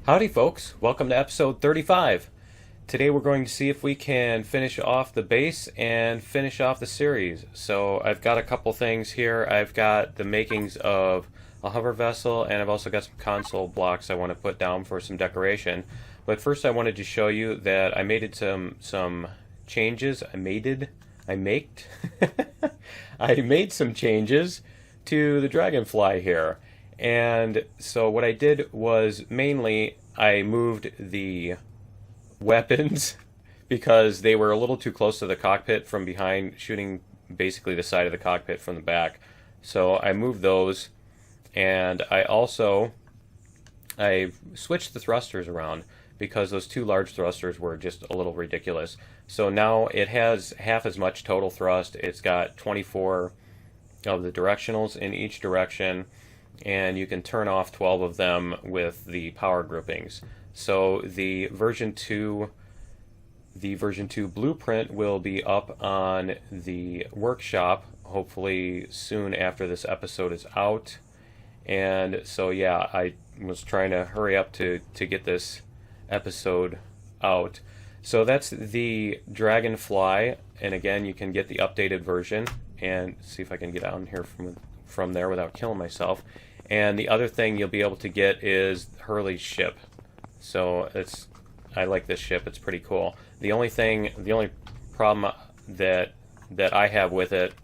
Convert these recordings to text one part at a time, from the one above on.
Howdy folks, welcome to episode 35. Today we're going to see if we can finish off the base and finish off the series. So I've got a couple things here. I've got the makings of a hover vessel, and I've also got some console blocks I want to put down for some decoration. But first I wanted to show you that I made some changes. I made some changes to the dragonfly here. And so what I did was mainly I moved the weapons because they were a little too close to the cockpit from behind, shooting basically the side of the cockpit from the back. So I moved those, and I switched the thrusters around because those two large thrusters were just a little ridiculous. So now it has half as much total thrust. It's got 24 of the directionals in each direction, and you can turn off 12 of them with the power groupings. So the version 2 blueprint will be up on the workshop hopefully soon after this episode is out. And so yeah, I was trying to hurry up to get this episode out. So that's the dragonfly, and again you can get the updated version, and see if I can get out here from there without killing myself. And the other thing you'll be able to get is Hurley's ship. So I like this ship. It's pretty cool. The only problem that I have with it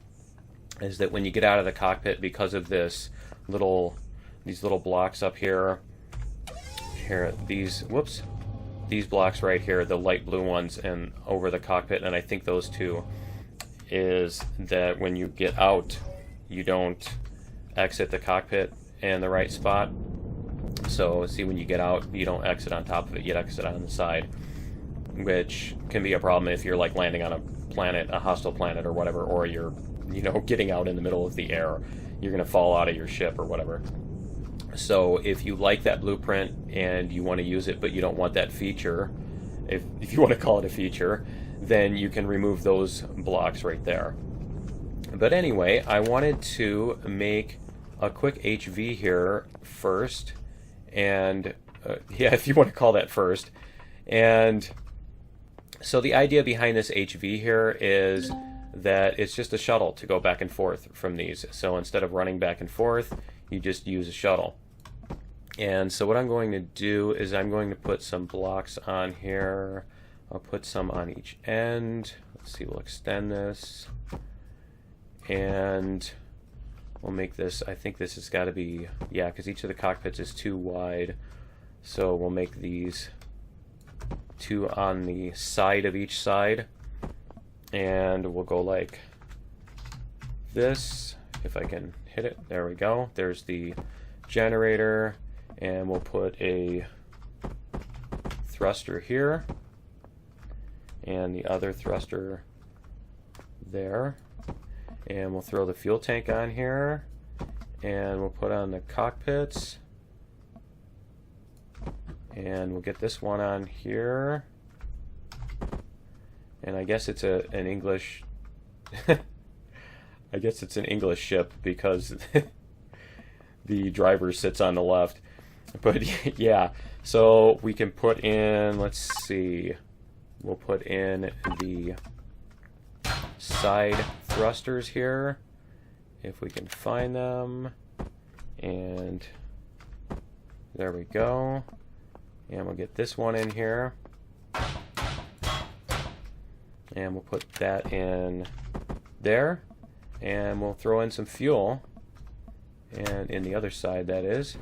is that when you get out of the cockpit, because of these little blocks up here, these blocks right here, the light blue ones, and over the cockpit, and I think those two, is that when you get out, you don't exit the cockpit in the right spot. So see, when you get out, you don't exit on top of it, you exit on the side, which can be a problem if you're like landing on a planet, a hostile planet or whatever, or you're getting out in the middle of the air. You're going to fall out of your ship or whatever. So if you like that blueprint and you want to use it but you don't want that feature, if you want to call it a feature, then you can remove those blocks right there. But anyway, I wanted to make a quick HV here first, and yeah, if you want to call that first. And so the idea behind this HV here is that it's just a shuttle to go back and forth from these. So instead of running back and forth, you just use a shuttle. And so what I'm going to do is I'm going to put some blocks on here. I'll put some on each end. Let's see, we'll extend this, and we'll make this, I think this has got to be, yeah, because each of the cockpits is too wide. So we'll make these two on the side of each side, and we'll go like this. If I can hit it, there we go. There's the generator, and we'll put a thruster here, and the other thruster there. And we'll throw the fuel tank on here, and we'll put on the cockpits, and we'll get this one on here. And I guess it's an English I guess it's an English ship because the driver sits on the left. But yeah, so we can put in, let's see, we'll put in the side thrusters here if we can find them, and there we go. And we'll get this one in here, and we'll put that in there, and we'll throw in some fuel, and in the other side, that is,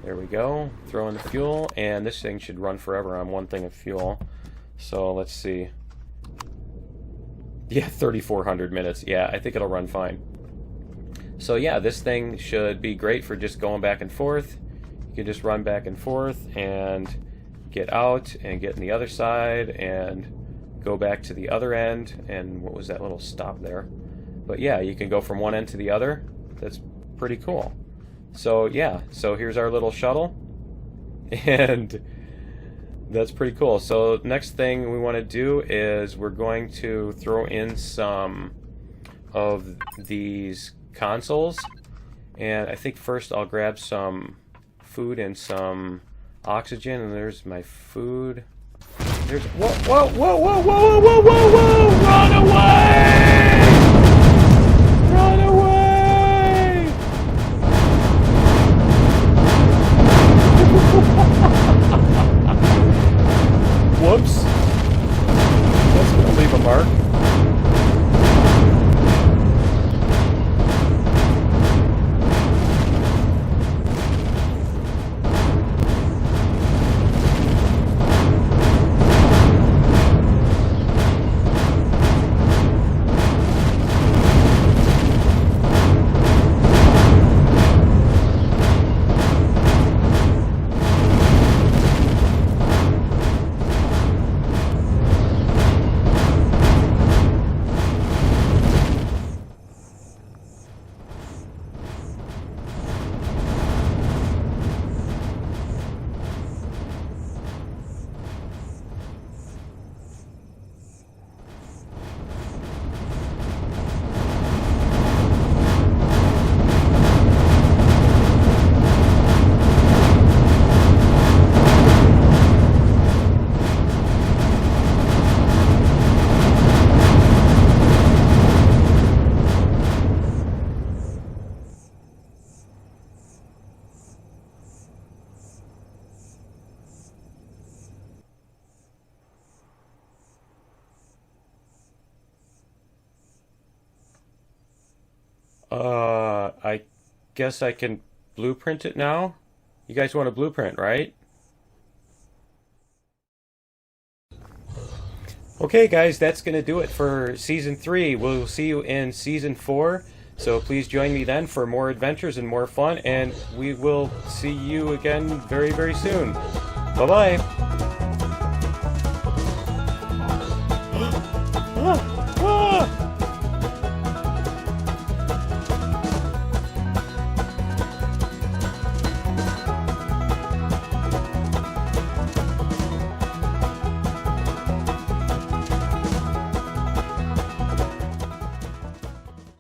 there we go, throw in the fuel, and this thing should run forever on one thing of fuel. So let's see. Yeah, 3,400 minutes. Yeah, I think it'll run fine. So yeah, this thing should be great for just going back and forth. You can just run back and forth and get out and get in the other side and go back to the other end. And what was that little stop there? But yeah, you can go from one end to the other. That's pretty cool. So yeah, so here's our little shuttle, and that's pretty cool. So next thing we want to do is we're going to throw in some of these consoles, and I think first I'll grab some food and some oxygen, and there's my food. There's whoa, whoa, whoa, whoa, whoa, whoa, whoa, whoa! Run away! Run away! Whoops! That's gonna leave a mark. I guess I can blueprint it now? You guys want a blueprint, right? Okay, guys, that's going to do it for Season 3. We'll see you in Season 4. So please join me then for more adventures and more fun. And we will see you again very, very soon. Bye-bye.